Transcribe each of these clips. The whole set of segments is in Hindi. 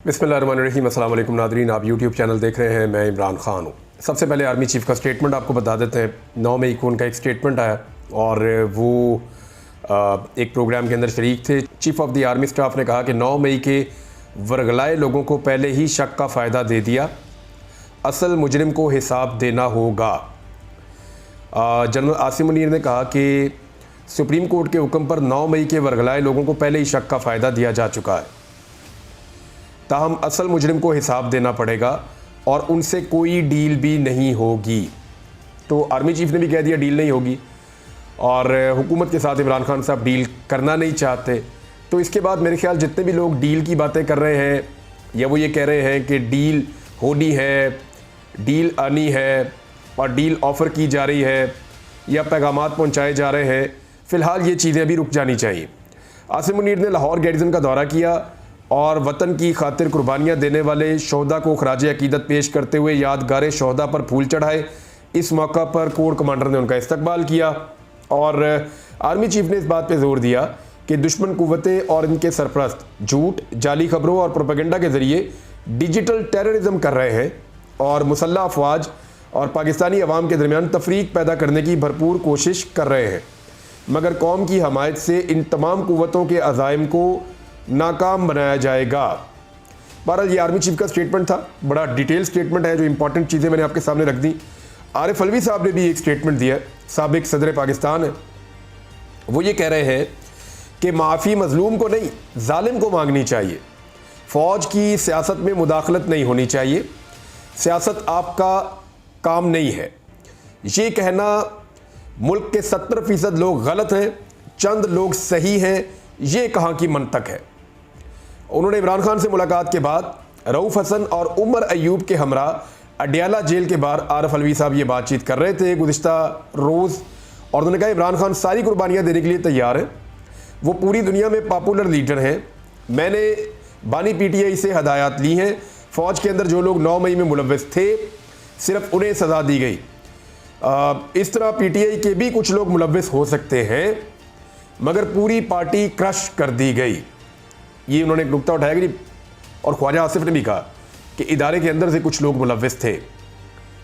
बिस्मिल्लाहिर्रहमानिर्रहीम। अस्सलाम वालेकुम नादरीन, आप यूट्यूब चैनल देख रहे हैं। मैं इमरान ख़ान हूँ। सबसे पहले आर्मी चीफ़ का स्टेटमेंट आपको बता देते हैं। 9 मई को उनका एक स्टेटमेंट आया और वो एक प्रोग्राम के अंदर शरीक थे। Chief of the army staff ने कहा कि 9 मई के वर्गलाए लोगों को पहले ही शक का फ़ायदा दे दिया, असल मुजरिम को हिसाब देना होगा। जनरल आसिम मुनीर ने कहा कि सुप्रीम कोर्ट के हुक्म पर 9 मई के वर्गलाए लोगों को पहले ही शक का फ़ायदा दिया जा चुका है, ताहम असल मुजरिम को हिसाब देना पड़ेगा और उनसे कोई डील भी नहीं होगी। तो आर्मी चीफ़ ने भी कह दिया डील नहीं होगी और हुकूमत के साथ इमरान खान साहब डील करना नहीं चाहते। तो इसके बाद मेरे ख्याल जितने भी लोग डील की बातें कर रहे हैं या वो ये कह रहे हैं कि डील होनी है, डील आनी है और डील ऑफ़र की जा रही है या पैगामात पहुँचाए जा रहे हैं, फ़िलहाल ये चीज़ें अभी रुक जानी चाहिए। आसिम मुनीर ने लाहौर गैरिजन का दौरा किया और वतन की खातिर कुर्बानियाँ देने वाले शोहदा को खराज अकीदत पेश करते हुए यादगार शोहदा पर फूल चढ़ाए। इस मौका पर कोर कमांडर ने उनका इस्तकबाल किया और आर्मी चीफ ने इस बात पर जोर दिया कि दुश्मन कुव्वतें और इनके सरपरस्त झूठ, जाली खबरों और प्रोपेगेंडा के ज़रिए डिजिटल टेररिज्म कर रहे हैं और मुसल्लह अफवाज और पाकिस्तानी अवाम के दरमियान तफरीक पैदा करने की भरपूर कोशिश कर रहे हैं, मगर कौम की हमायत से इन तमाम कुव्वतों के अज़ाइम को नाकाम बनाया जाएगा। बहरहाल ये आर्मी चीफ का स्टेटमेंट था, बड़ा डिटेल स्टेटमेंट है। जो इंपॉर्टेंट चीज़ें मैंने आपके सामने रख दी। आरिफ अलवी साहब ने भी एक स्टेटमेंट दिया, साबिक सदर पाकिस्तान है। वो ये कह रहे हैं कि माफ़ी मजलूम को नहीं जालिम को मांगनी चाहिए, फ़ौज की सियासत में मुदाखलत नहीं होनी चाहिए, सियासत आपका काम नहीं है। ये कहना मुल्क के 70% लोग गलत हैं, चंद लोग सही हैं, ये कहाँ की मंतक है। उन्होंने इमरान खान से मुलाकात के बाद रऊफ़ हसन और उमर अयूब के हमरा अडियाला जेल के बाहर आरिफ अलवी साहब ये बातचीत कर रहे थे गुज़िश्ता रोज़, और उन्होंने कहा इमरान खान सारी कुर्बानियाँ देने के लिए तैयार हैं, वो पूरी दुनिया में पॉपुलर लीडर हैं। मैंने बानी PTI से हदायत ली हैं, फ़ौज के अंदर जो लोग 9 मई में मुलव्वस थे सिर्फ उन्हें सज़ा दी गई। इस तरह PTI के भी कुछ लोग मुलव्वस हो सकते हैं, मगर पूरी पार्टी क्रश कर दी गई। ये उन्होंने एक नुक्ता उठाया कि और ख्वाजा आसिफ ने भी कहा कि इदारे के अंदर से कुछ लोग मुलव्वस थे।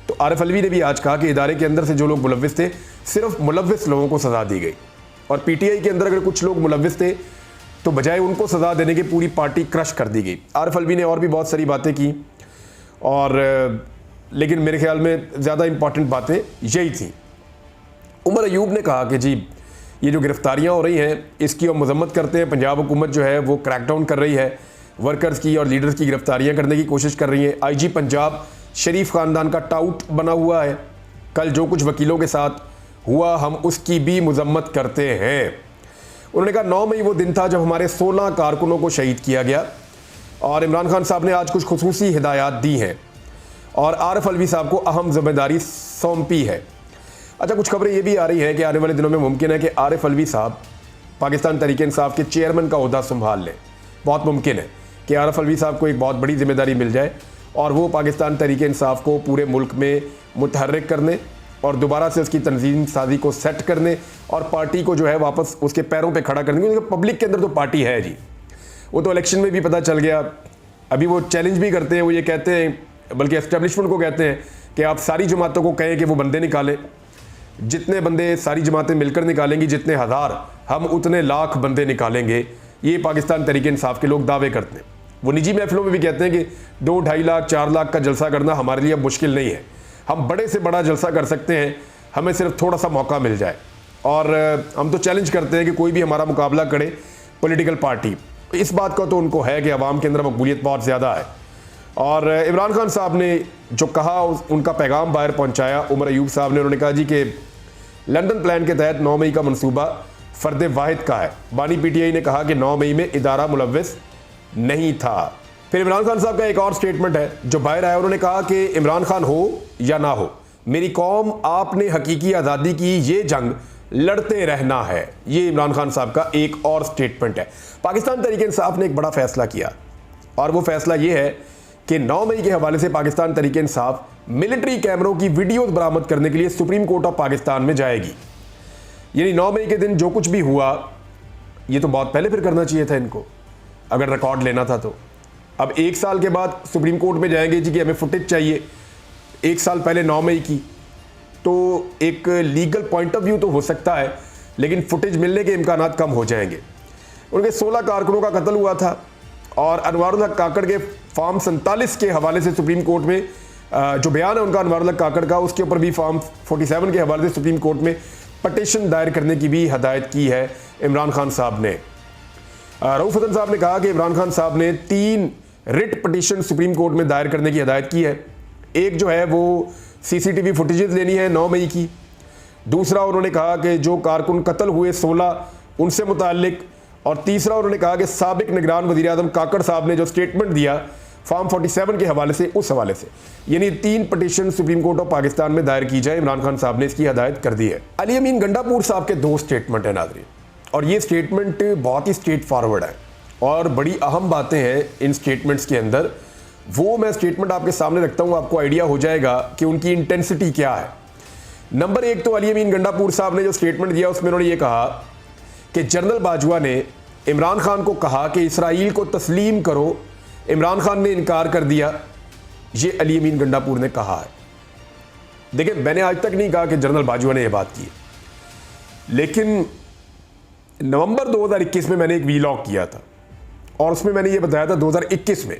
तो आरिफ अलवी ने भी आज कहा कि इदारे के अंदर से जो लोग मुलव्वस थे सिर्फ मुलव्वस लोगों को सज़ा दी गई, और PTI के अंदर अगर कुछ लोग मुलव्वस थे तो बजाय उनको सज़ा देने के पूरी पार्टी क्रश कर दी गई। आरिफ अलवी ने और भी बहुत सारी बातें की और लेकिन मेरे ख्याल में ज़्यादा इंपॉर्टेंट बातें यही थी। उमर अयूब ने कहा कि जी ये जो गिरफ्तारियां हो रही हैं इसकी हम मजम्मत करते हैं। पंजाब हुकूमत जो है वो क्रैकडाउन कर रही है, वर्कर्स की और लीडर्स की गिरफ्तारियां करने की कोशिश कर रही है। IG पंजाब शरीफ ख़ानदान का टाउट बना हुआ है। कल जो कुछ वकीलों के साथ हुआ हम उसकी भी मजम्मत करते हैं। उन्होंने कहा 9 मई वो दिन था जब हमारे 16 कारकुनों को शहीद किया गया और इमरान खान साहब ने आज कुछ खुसूसी हिदायत दी हैं और आरिफ अलवी साहब को अहम जिम्मेदारी सौंपी है। अच्छा, कुछ खबरें ये भी आ रही हैं कि आने वाले दिनों में मुमकिन है कि आरिफ अलवी साहब पाकिस्तान तहरीक-ए-इंसाफ के चेयरमैन का ओहदा संभाल लें। बहुत मुमकिन है कि आरिफ अलवी साहब को एक बहुत बड़ी जिम्मेदारी मिल जाए और वो पाकिस्तान तहरीक-ए-इंसाफ को पूरे मुल्क में मुतहर्रिक करने और दोबारा से उसकी तंजीम साजी को सेट करने और पार्टी को जो है वापस उसके पैरों पर खड़ा करने। क्योंकि पब्लिक के अंदर तो पार्टी है जी, वो तो इलेक्शन में भी पता चल गया। अभी वो चैलेंज भी करते हैं, वो ये कहते हैं, बल्कि एस्टेब्लिशमेंट को कहते हैं कि आप सारी जमातों को कहें कि वो बंदे निकालें। जितने बंदे सारी जमातें मिलकर निकालेंगी, जितने हज़ार, हम उतने लाख बंदे निकालेंगे। ये पाकिस्तान तहरीक-ए-इंसाफ के लोग दावे करते हैं। वो निजी महफिलों में भी कहते हैं कि 2-2.5 लाख 4 लाख का जलसा करना हमारे लिए अब मुश्किल नहीं है, हम बड़े से बड़ा जलसा कर सकते हैं, हमें सिर्फ थोड़ा सा मौका मिल जाए। और हम तो चैलेंज करते हैं कि कोई भी हमारा मुकाबला करे पॉलिटिकल पार्टी। इस बात का तो उनको है कि अवाम के अंदर मकबूलियत बहुत ज़्यादा है। और इमरान खान साहब ने जो कहा उनका पैगाम बाहर पहुंचाया उमर अयूब साहब ने। उन्होंने कहा जी कि लंदन प्लान के तहत 9 मई का मंसूबा फ़र्द वाहिद का है। बानी PTI ने कहा कि 9 मई में इदारा मुलव्वस नहीं था। फिर इमरान खान साहब का एक और स्टेटमेंट है जो बाहर आया। उन्होंने कहा कि इमरान खान हो या ना हो, मेरी कौम आपने हकीकी आज़ादी की ये जंग लड़ते रहना है। ये इमरान खान साहब का एक और स्टेटमेंट है। पाकिस्तान तहरीक-ए-इंसाफ ने एक बड़ा फैसला किया और वो फैसला ये है कि 9 मई के हवाले से पाकिस्तान तहरीक-ए-इंसाफ मिलिट्री कैमरों की वीडियोस बरामद करने के लिए सुप्रीम कोर्ट ऑफ पाकिस्तान में जाएगी। यानी 9 मई के दिन जो कुछ भी हुआ ये तो बहुत पहले फिर करना चाहिए था इनको, अगर रिकॉर्ड लेना था तो। अब 1 साल के बाद सुप्रीम कोर्ट में जाएंगे जी कि हमें फुटेज चाहिए 1 साल पहले 9 मई की, तो एक लीगल पॉइंट ऑफ व्यू तो हो सकता है, लेकिन फुटेज मिलने के इम्कानात कम हो जाएंगे। उनके 16 कारकुनों का कत्ल हुआ था और अनवारुल हक काकड़ के फॉर्म 47 के हवाले से सुप्रीम कोर्ट में जो बयान है उनका अनवारुल हक काकड़ का, उसके ऊपर भी फॉर्म 47 के हवाले से सुप्रीम कोर्ट में पटिशन दायर करने की भी हदायत की है इमरान खान साहब ने। रऊफ हसन साहब ने कहा कि इमरान खान साहब ने 3 रिट पटिशन सुप्रीम कोर्ट में दायर करने की हदायत की है। एक जो है वो सीसीटीवी फुटेजेस लेनी है 9 मई की। दूसरा उन्होंने कहा कि जो कारकुन कत्ल हुए 16 उनसे मुताल्लिक, और तीसरा उन्होंने कहा कि साबिक निगरान वज़ीर आज़म काकड़ साहब ने जो स्टेटमेंट दिया फॉर्म 47 के हवाले से, उस हवाले से, यानी 3 petition supreme court of Pakistan में दायर की जाए। इमरान खान साहब ने इसकी हदायत कर दी है। अली अमीन गंडापुर साहब के 2 स्टेटमेंट है नाज़रीन, और ये स्टेटमेंट बहुत ही स्ट्रेट फॉरवर्ड है और बड़ी अहम बातें हैं इन स्टेटमेंट्स के अंदर। वो मैं स्टेटमेंट आपके सामने रखता हूँ, आपको आइडिया हो जाएगा कि उनकी इंटेंसिटी क्या है। नंबर 1 तो अली अमीन गंडापुर साहब ने जो स्टेटमेंट दिया उसमें उन्होंने ये कहा कि जनरल बाजवा ने इमरान खान को कहा कि इसराइल को तस्लीम करो, इमरान खान ने इनकार कर दिया। ये अली अमीन गंडापुर ने कहा है। देखिए, मैंने आज तक नहीं कहा कि जनरल बाजवा ने यह बात की, लेकिन नवंबर 2021 में मैंने एक वीलॉग किया था और उसमें मैंने ये बताया था 2021 में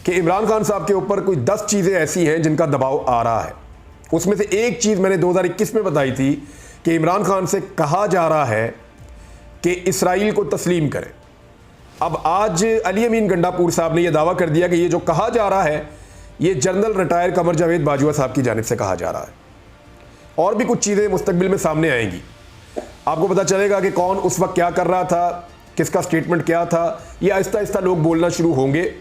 कि इमरान खान साहब के ऊपर कोई 10 चीज़ें ऐसी हैं जिनका दबाव आ रहा है। उसमें से एक चीज़ मैंने 2021 में बताई थी कि इमरान खान से कहा जा रहा है कि इसराइल को तस्लीम करें। अब आज अली अमीन गंडापुर साहब ने यह दावा कर दिया कि ये जो कहा जा रहा है ये जनरल रिटायर कमर जावेद बाजवा साहब की जानिब से कहा जा रहा है। और भी कुछ चीज़ें मुस्तकबिल में सामने आएंगी, आपको पता चलेगा कि कौन उस वक्त क्या कर रहा था, किसका स्टेटमेंट क्या था। ये आहिस्ता आहिस्ता लोग बोलना शुरू होंगे।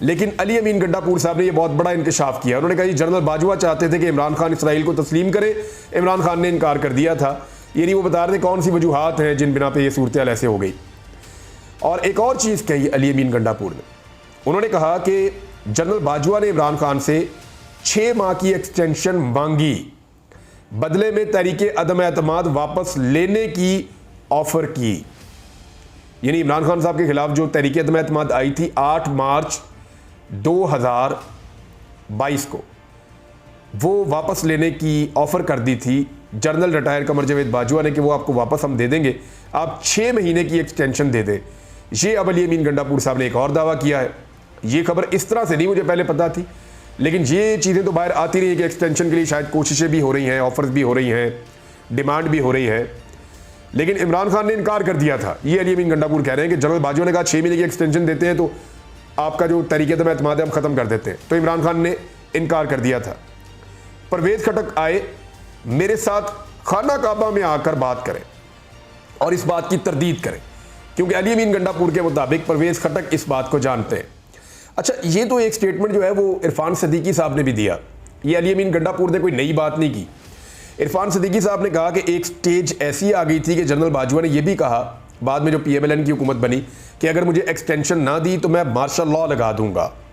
लेकिन अली अमीन गंडापुर साहब ने यह बहुत बड़ा इंकशाफ किया। उन्होंने कहा जी जनरल बाजवा चाहते थे कि इमरान खान इसराइल को तस्लीम करे, इमरान खान ने इनकार कर दिया था। ये नहीं वो बता रहे थे कौन सी वजूहात हैं जिन बिना पे ये सूरत हाल ऐसे हो गई। और एक और चीज़ कही अली अमीन गंडापुर ने, उन्होंने कहा कि जनरल बाजवा ने इमरान खान से 6 माह की एक्सटेंशन मांगी, बदले में तहरीके अदम एतमाद वापस लेने की ऑफर की। यानी इमरान खान साहब के खिलाफ जो तहरीके अदम एतमाद आई थी 8 मार्च 2022 को, वो वापस लेने की ऑफर कर दी थी जनरल रिटायर कमर जावेद बाजवा ने कि वो आपको वापस हम दे देंगे, आप 6 महीने की एक्सटेंशन दे दें। ये अब अली अमीन गंडापुर साहब ने एक और दावा किया है। ये खबर इस तरह से नहीं मुझे पहले पता थी, लेकिन ये चीज़ें तो बाहर आती रही है कि एक्सटेंशन के लिए शायद कोशिशें भी हो रही हैं, ऑफर्स भी हो रही हैं, डिमांड भी हो रही है, लेकिन इमरान खान ने इनकार कर दिया था। ये अली अमीन गंडापुर कह रहे हैं कि जनरल बाजवा ने कहा 6 महीने की एक्सटेंशन देते हैं तो आपका जो तरीके अदम एतमाद है हम ख़त्म कर देते हैं, तो इमरान खान ने इनकार कर दिया था। परवेज़ खटक आए, मेरे साथ खाना काबा में आकर बात करें और इस बात की तरदीद करें, क्योंकि अली अमीन गंडापुर के मुताबिक परवेज़ खटक इस बात को जानते हैं। अच्छा, ये तो एक स्टेटमेंट जो है वो इरफान सदीकी साहब ने भी दिया। ये अली अमीन गंडापुर ने कोई नई बात नहीं की। इरफान सदीकी साहब ने कहा कि एक स्टेज ऐसी आ गई थी कि जनरल बाजवा ने यह भी कहा बाद में जो PMLN की हुकूमत बनी कि अगर मुझे एक्सटेंशन ना दी तो मैं मार्शल लॉ लगा दूंगा।